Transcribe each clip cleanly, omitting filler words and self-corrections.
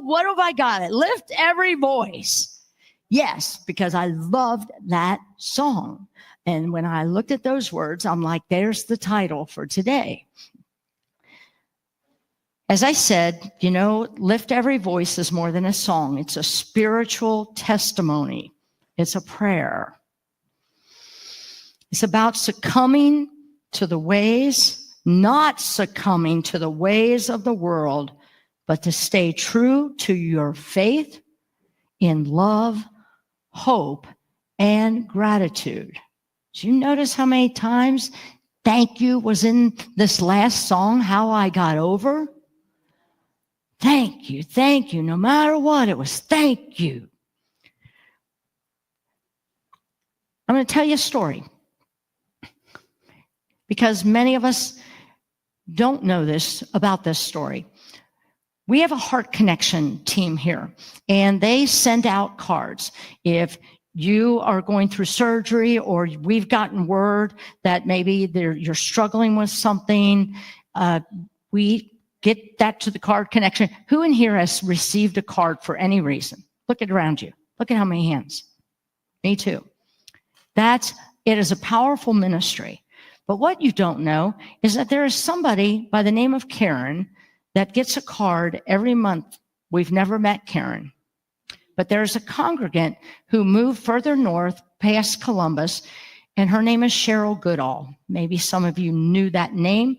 what have I got? It lift every voice. Yes, because I loved that song. And when I looked at those words, I'm like, there's the title for today. As I said, lift every voice is more than a song. It's a spiritual testimony. It's a prayer. It's about succumbing to the ways, not succumbing to the ways of the world, but to stay true to your faith in love, hope, and gratitude. Did you notice how many times thank you was in this last song, How I Got Over? Thank you. No matter what, it was thank you. I'm going to tell you a story because many of us don't know about this story. We have a Heart Connection team here, and they send out cards. If you are going through surgery or we've gotten word that maybe you're struggling with something, we get that to the Card Connection. Who in here has received a card for any reason? Look around you. Look at how many hands. Me too. It is a powerful ministry. But what you don't know is that there is somebody by the name of Karen that gets a card every month. We've never met Karen. But there's a congregant who moved further north past Columbus, and her name is Cheryl Goodall. Maybe some of you knew that name.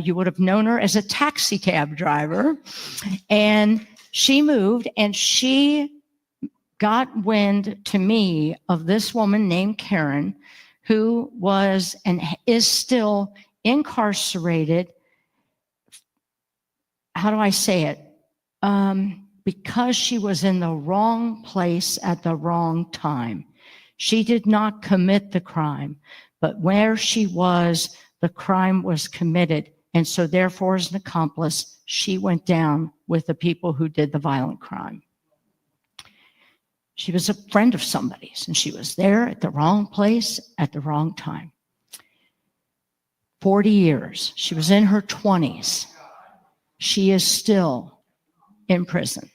You would have known her as a taxi cab driver. And she moved, and she got wind to me of this woman named Karen, who was and is still incarcerated. How do I say it? Because she was in the wrong place at the wrong time. She did not commit the crime, but where she was, the crime was committed. And so therefore, as an accomplice, she went down with the people who did the violent crime. She was a friend of somebody's, and she was there at the wrong place at the wrong time. 40 years. She was in her 20s. She is still in prison.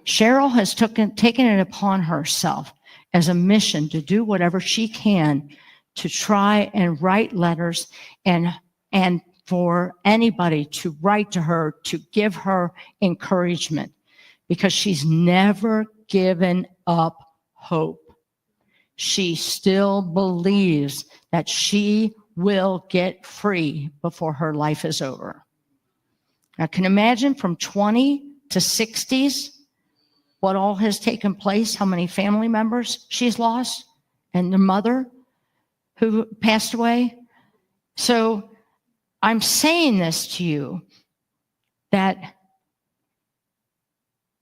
Cheryl has taken it upon herself as a mission to do whatever she can to try and write letters and for anybody to write to her, to give her encouragement, because she's never given up hope. She still believes that she will get free before her life is over. Now, can you imagine from 20 to 60s what all has taken place, how many family members she's lost, and the mother who passed away? So I'm saying this to you that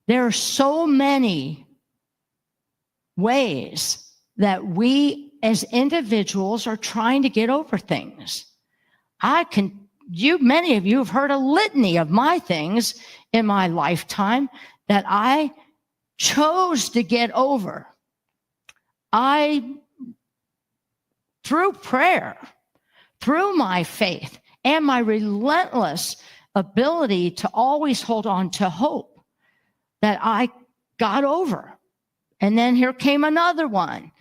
there are so many ways that we as individuals are trying to get over things. Many of you have heard a litany of my things in my lifetime that I chose to get over. Through prayer, through my faith, and my relentless ability to always hold on to hope, that I got over. And then here came another one.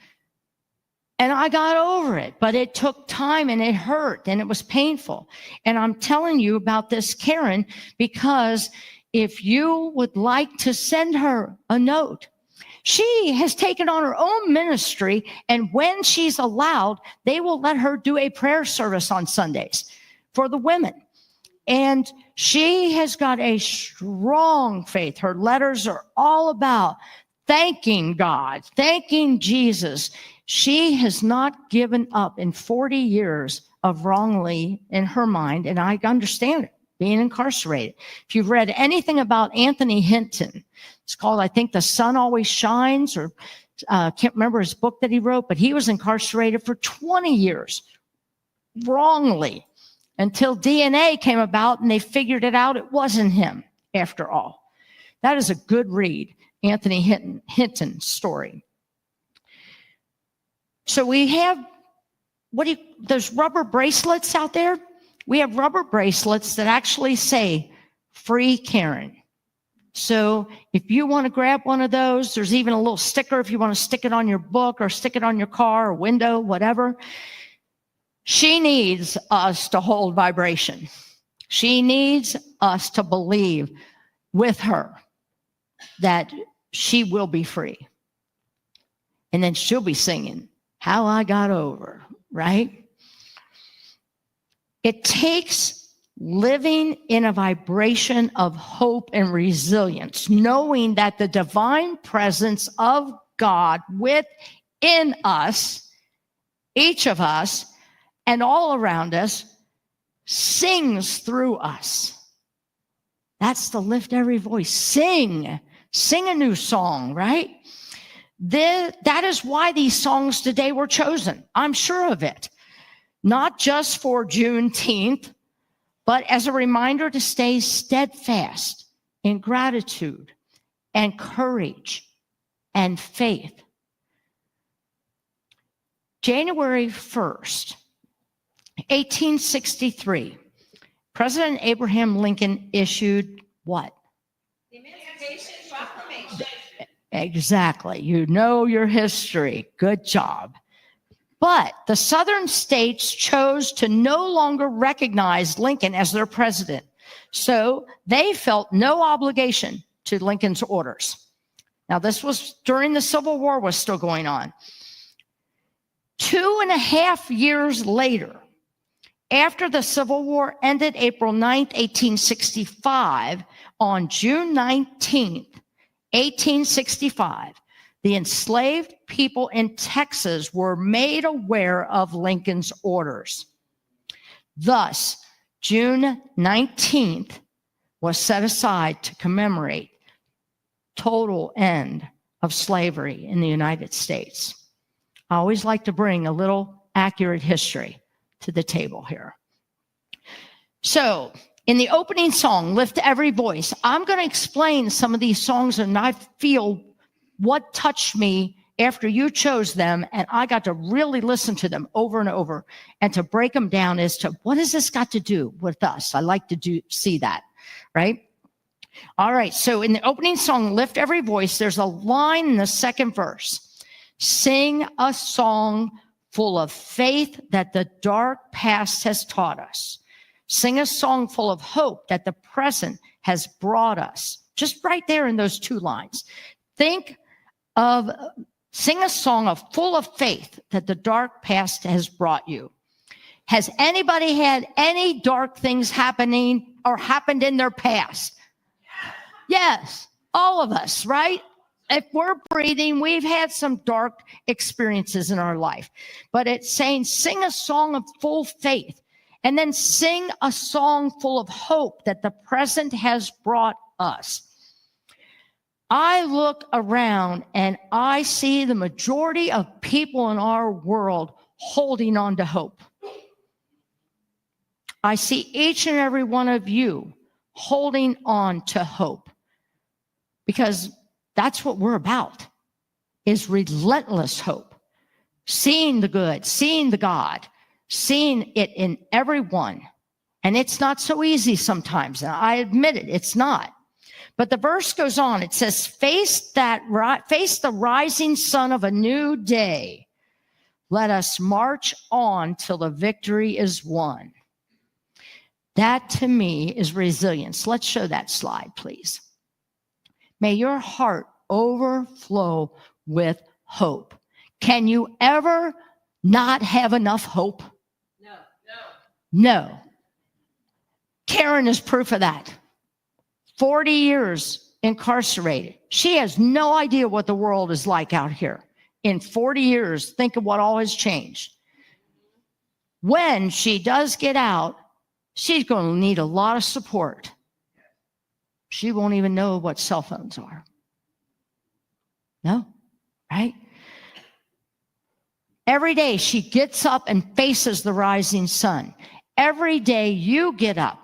And I got over it, but it took time and it hurt and it was painful. And I'm telling you about this Karen because if you would like to send her a note, she has taken on her own ministry, and when she's allowed, they will let her do a prayer service on Sundays for the women. And she has got a strong faith. Her letters are all about thanking God, thanking Jesus. She has not given up in 40 years of wrongly in her mind, and I understand it, being incarcerated. If you've read anything about Anthony Hinton, it's called, I think, The Sun Always Shines, or can't remember his book that he wrote, but he was incarcerated for 20 years wrongly until DNA came about and they figured it out. It wasn't him after all. That is a good read, Anthony Hinton's story. So we have, those rubber bracelets out there? We have rubber bracelets that actually say, Free Karen. So if you want to grab one of those, there's even a little sticker if you want to stick it on your book or stick it on your car or window, whatever. She needs us to hold vibration. She needs us to believe with her that she will be free. And then she'll be singing, How I Got Over, right? It takes living in a vibration of hope and resilience, knowing that the divine presence of God within us, each of us, and all around us, sings through us. That's the lift every voice. Sing a new song, right? That is why these songs today were chosen. I'm sure of it. Not just for Juneteenth, but as a reminder to stay steadfast in gratitude and courage and faith. January 1st, 1863, President Abraham Lincoln issued what? The Emancipation Proclamation. Exactly. You know your history. Good job. But the southern states chose to no longer recognize Lincoln as their president. So they felt no obligation to Lincoln's orders. Now, this was during the Civil War was still going on. 2.5 years later, after the Civil War ended April 9th, 1865, on June 19th, 1865, the enslaved people in Texas were made aware of Lincoln's orders. Thus, June 19th was set aside to commemorate total end of slavery in the United States. I always like to bring a little accurate history to the table here. So, in the opening song, Lift Every Voice, I'm going to explain some of these songs and I feel what touched me after you chose them, and I got to really listen to them over and over and to break them down as to what has this got to do with us? I like to see that, right? All right, so in the opening song, Lift Every Voice, there's a line in the second verse. Sing a song full of faith that the dark past has taught us. Sing a song full of hope that the present has brought us. Just right there in those two lines. Sing a song full of faith that the dark past has brought you. Has anybody had any dark things happening or happened in their past? Yes, all of us, right? If we're breathing, we've had some dark experiences in our life. But it's saying, sing a song of full faith, and then sing a song full of hope that the present has brought us. I look around and I see the majority of people in our world holding on to hope. I see each and every one of you holding on to hope, because that's what we're about, is relentless hope. Seeing the good, seeing the God, seeing it in everyone. And it's not so easy sometimes. I admit it, it's not. But the verse goes on. It says, face the rising sun of a new day. Let us march on till the victory is won. That to me is resilience. Let's show that slide, please. May your heart overflow with hope. Can you ever not have enough hope? No. Karen is proof of that. 40 years incarcerated. She has no idea what the world is like out here. In 40 years, think of what all has changed. When she does get out, she's going to need a lot of support. She won't even know what cell phones are. No, right? Every day she gets up and faces the rising sun. Every day you get up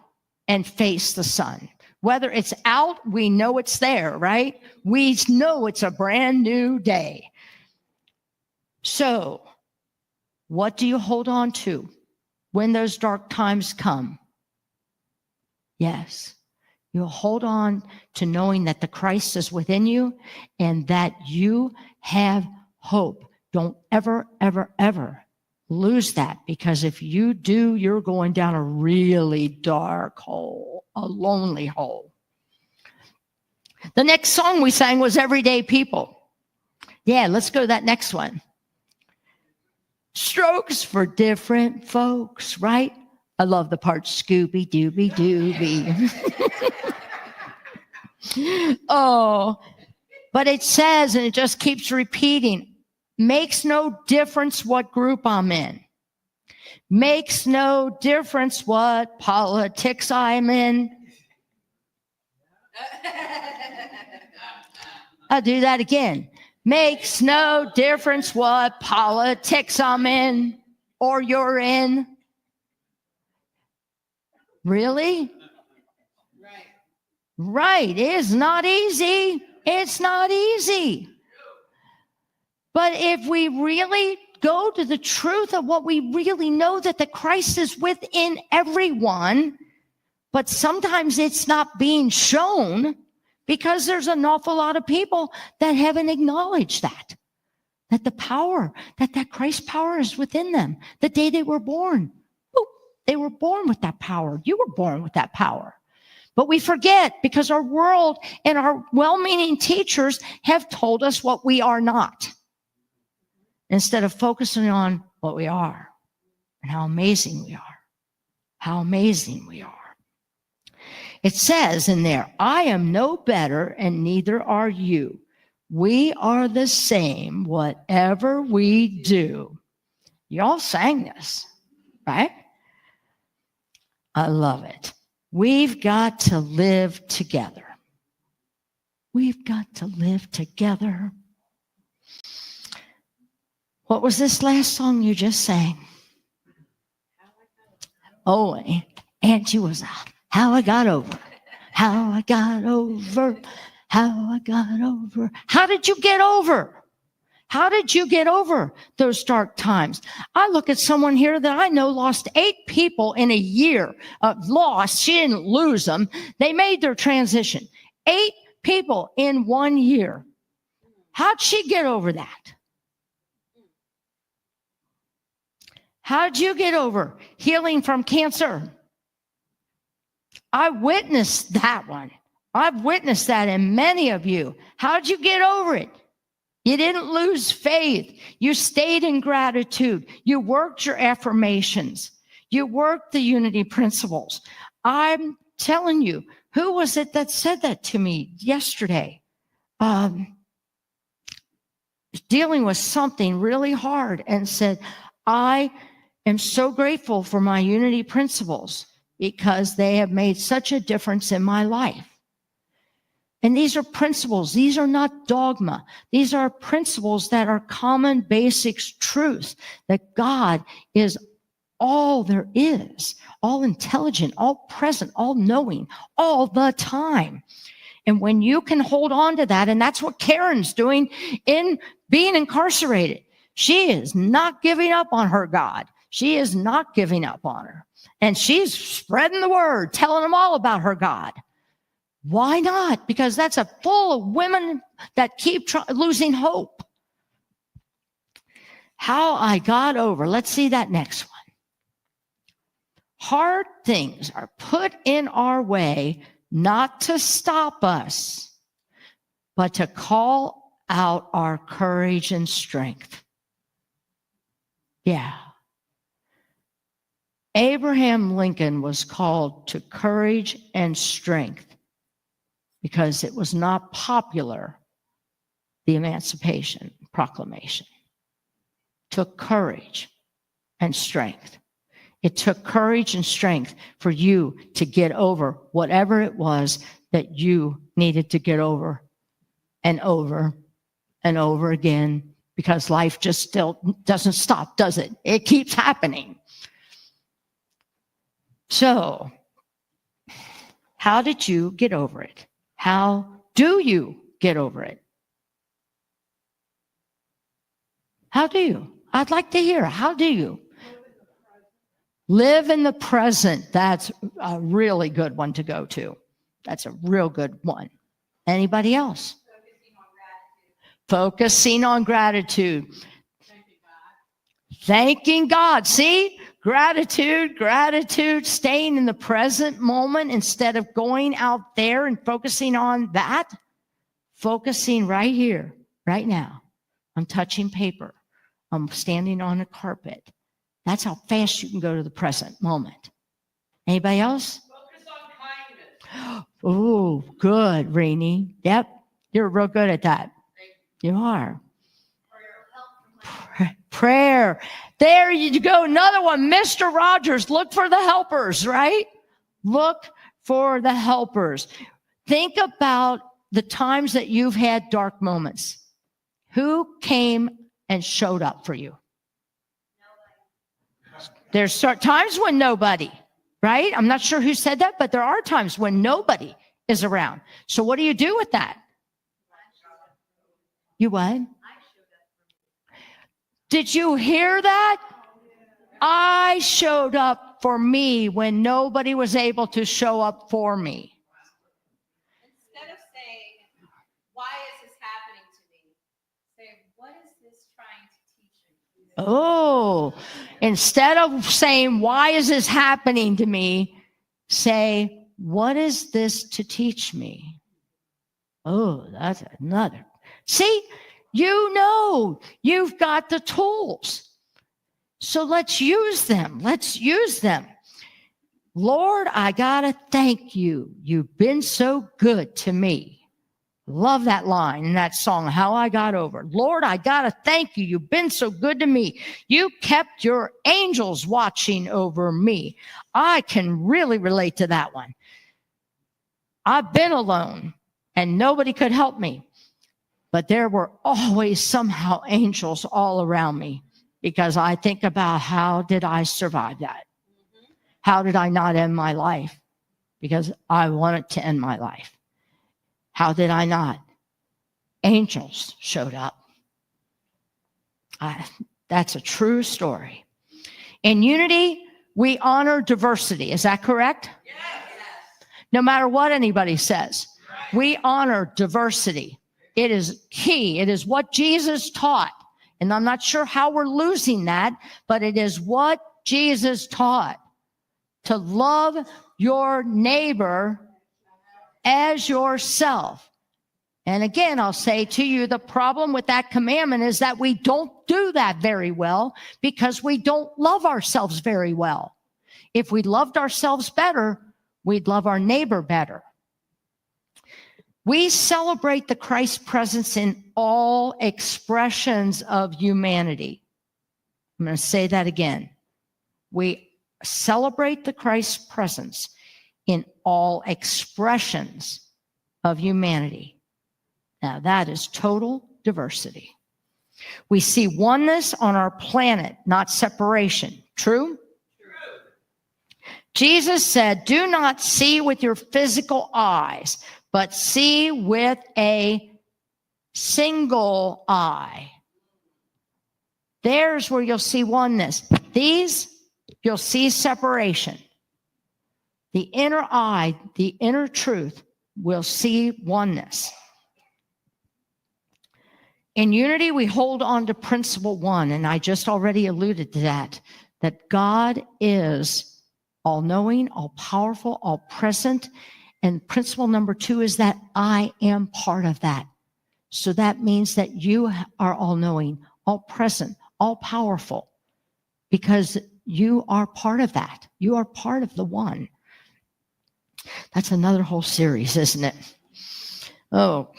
and face the sun. Whether it's out, we know it's there, right? We know it's a brand new day. So, what do you hold on to when those dark times come? Yes, You'll hold on to knowing that the Christ is within you and that you have hope. Don't ever, ever, ever lose that, because if you do, you're going down a really dark hole, a lonely hole. The next song we sang was Everyday People. Yeah, let's go to that next one. Strokes for different folks, right? I love the part Scooby Dooby Dooby. Oh, but it says, and it just keeps repeating, makes no difference what group I'm in. Makes no difference what politics I'm in. I'll do that again. Makes no difference what politics I'm in or you're in. Really? Right. It's not easy. It's not easy. But if we really go to the truth of what we really know, that the Christ is within everyone, but sometimes it's not being shown because there's an awful lot of people that haven't acknowledged that the power, that Christ power is within them. The day they were born, they were born with that power. You were born with that power. But we forget because our world and our well-meaning teachers have told us what we are not, instead of focusing on what we are and how amazing we are. How amazing we are. It says in there, I am no better and neither are you. We are the same, whatever we do. Y'all sang this, right? I love it. We've got to live together. We've got to live together. What was this last song you just sang? Oh, Angie was How I Got Over. How I got over. How I got over. How did you get over? How did you get over those dark times? I look at someone here that I know lost 8 people in a year. Lost. She didn't lose them. They made their transition. 8 people in 1 year. How'd she get over that? How'd you get over healing from cancer? I witnessed that one. I've witnessed that in many of you. How'd you get over it? You didn't lose faith. You stayed in gratitude. You worked your affirmations. You worked the unity principles. I'm telling you, who was it that said that to me yesterday? Dealing with something really hard and said, I am so grateful for my unity principles because they have made such a difference in my life. And these are principles. These are not dogma. These are principles that are common basics truths, that God is all there is, all intelligent, all present, all knowing, all the time. And when you can hold on to that, and that's what Karen's doing in being incarcerated. She is not giving up on her God. She is not giving up on her. And she's spreading the word, telling them all about her God. Why not? Because that's full of women that keep losing hope. How I got over. Let's see that next one. Hard things are put in our way not to stop us, but to call out our courage and strength. Yeah. Abraham Lincoln was called to courage and strength because it was not popular, the Emancipation Proclamation. It took courage and strength. It took courage and strength for you to get over whatever it was that you needed to get over and over and over again, because life just still doesn't stop, does it? It keeps happening. So, how did you get over it? How do you get over it? How do you? I'd like to hear. How do you? Live in the present. That's a really good one to go to. That's a real good one. Anybody else? Focusing on gratitude. Thanking God. See? Gratitude, staying in the present moment instead of going out there and focusing on that. Focusing right here, right now. I'm touching paper. I'm standing on a carpet. That's how fast you can go to the present moment. Anybody else? Focus on kindness. Oh, good, Rainey. Yep, you're real good at that. You are. Prayer. There you go. Another one. Mr. Rogers, look for the helpers, right? Look for the helpers. Think about the times that you've had dark moments. Who came and showed up for you? There's times when nobody, right? I'm not sure who said that, but there are times when nobody is around. So what do you do with that? You what? Did you hear that? I showed up for me when nobody was able to show up for me. Instead of saying, why is this happening to me? Say, what is this trying to teach me? Oh, instead of saying, why is this happening to me? Say, what is this to teach me? Oh, that's another. See, you know, you've got the tools. So let's use them. Let's use them. Lord, I got to thank you. You've been so good to me. Love that line in that song, How I Got Over. Lord, I got to thank you. You've been so good to me. You kept your angels watching over me. I can really relate to that one. I've been alone and nobody could help me. But there were always somehow angels all around me because I think about how did I survive that? How did I not end my life? Because I wanted to end my life. How did I not? Angels showed up. That's a true story. In unity, we honor diversity. Is that correct? Yes. No matter what anybody says, we honor diversity. It is key. It is what Jesus taught. And I'm not sure how we're losing that, but it is what Jesus taught. To love your neighbor as yourself. And again, I'll say to you, the problem with that commandment is that we don't do that very well because we don't love ourselves very well. If we loved ourselves better, we'd love our neighbor better. We celebrate the Christ presence in all expressions of humanity. I'm going to say that again. We celebrate the Christ presence in all expressions of humanity. Now, that is total diversity. We see oneness on our planet, not separation. True? Jesus said, do not see with your physical eyes, but see with a single eye. There's where you'll see oneness. These, you'll see separation. The inner eye, the inner truth, will see oneness. In unity, we hold on to principle one, and I just already alluded to that God is all-knowing, all-powerful, all-present. And principle number two is that I am part of that. So that means that you are all-knowing, all-present, all-powerful, because you are part of that. You are part of the one. That's another whole series, isn't it? Oh,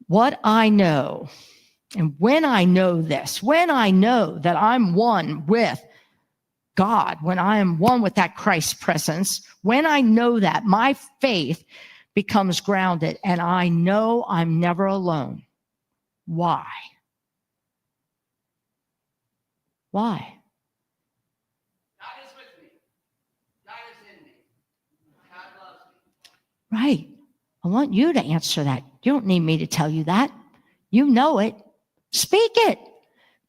what I know, and when I know this, when I know that I'm one with God, when I am one with that Christ presence, when I know that, my faith becomes grounded, and I know I'm never alone. Why? Why? God is with me. God is in me. God loves me. Right. I want you to answer that. You don't need me to tell you that. You know it. Speak it.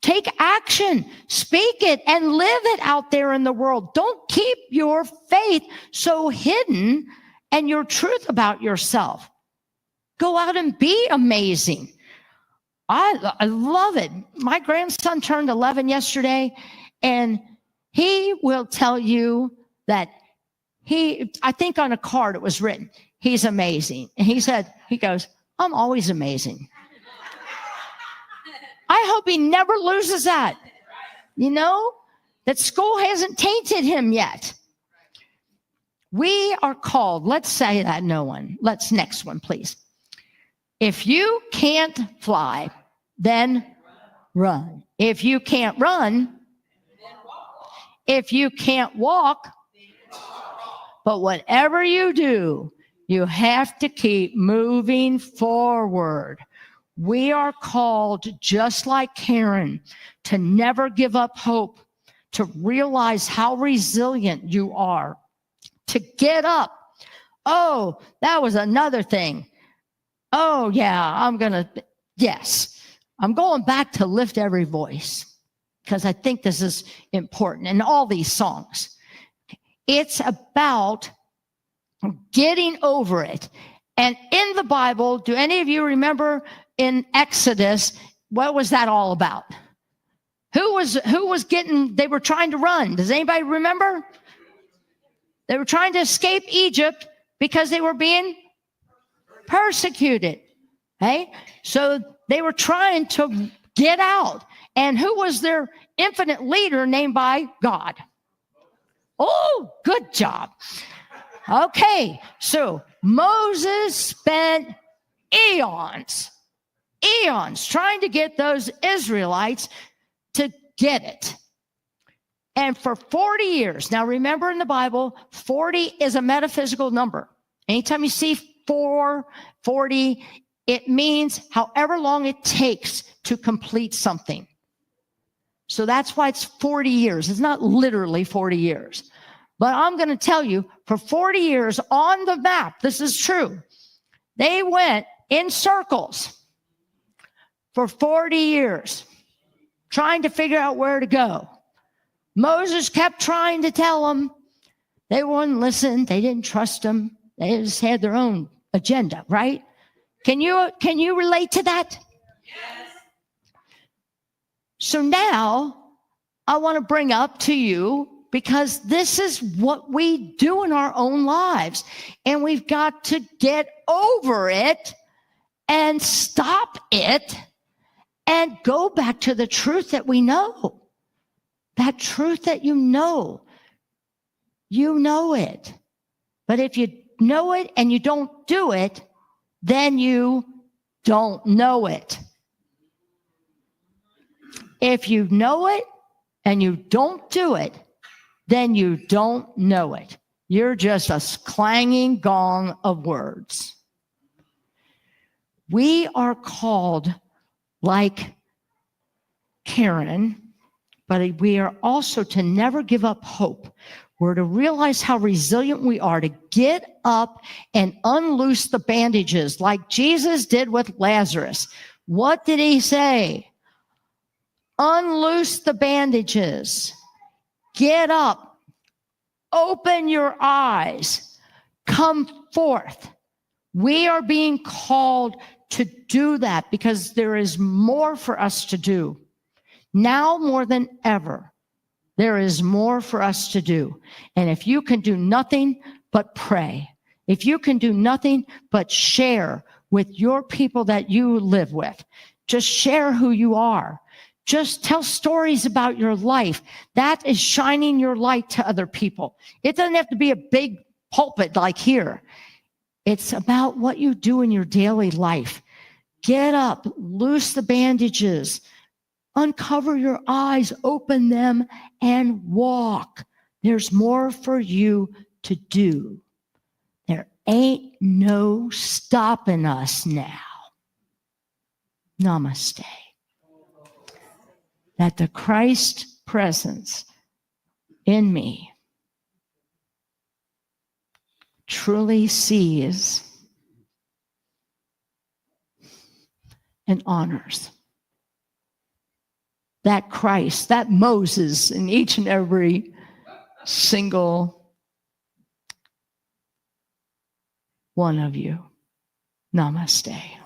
Take action. Speak it and live it out there in the world. Don't keep your faith so hidden and your truth about yourself. Go out and be amazing. I love it. My grandson turned 11 yesterday, and he will tell you that I think on a card it was written, he's amazing. And he goes, I'm always amazing. I hope he never loses that. That school hasn't tainted him yet. We are called, let's say that next one, please. If you can't fly, then run. If you can't run, if you can't walk, but whatever you do, you have to keep moving forward. We are called, just like Karen, to never give up hope, to realize how resilient you are, to get up. Oh, that was another thing. Oh, yeah, I'm going back to lift every voice because I think this is important in all these songs. It's about getting over it. And in the Bible, do any of you remember in Exodus, what was that all about? Who was getting, they were trying to run. Does anybody remember? They were trying to escape Egypt because they were being persecuted. Okay? So they were trying to get out. And who was their infinite leader named by God? Oh, good job. Okay, so Moses spent eons trying to get those Israelites to get it. And for 40 years, now remember in the Bible, 40 is a metaphysical number. Anytime you see 40, it means however long it takes to complete something. So that's why it's 40 years. It's not literally 40 years. But I'm going to tell you, for 40 years on the map, this is true. They went in circles for 40 years, trying to figure out where to go. Moses kept trying to tell them. They wouldn't listen. They didn't trust him. They just had their own agenda, right? Can you relate to that? Yes. So now I want to bring up to you, because this is what we do in our own lives. And we've got to get over it and stop it and go back to the truth that we know. That truth that you know it. But if you know it and you don't do it, then you don't know it. If you know it and you don't do it, then you don't know it. You're just a clanging gong of words. We are called like Karen, but we are also to never give up hope. We're to realize how resilient we are, to get up and unloose the bandages like Jesus did with Lazarus. What did he say? Unloose the bandages. Get up. Open your eyes. Come forth. We are being called to do that because there is more for us to do. Now more than ever, there is more for us to do. And if you can do nothing but pray, if you can do nothing but share with your people that you live with, just share who you are. Just tell stories about your life. That is shining your light to other people. It doesn't have to be a big pulpit like here. It's about what you do in your daily life. Get up, loose the bandages, uncover your eyes, open them, and walk. There's more for you to do. There ain't no stopping us now. Namaste. That the Christ presence in me truly sees and honors that Christ, that Moses in each and every single one of you. Namaste.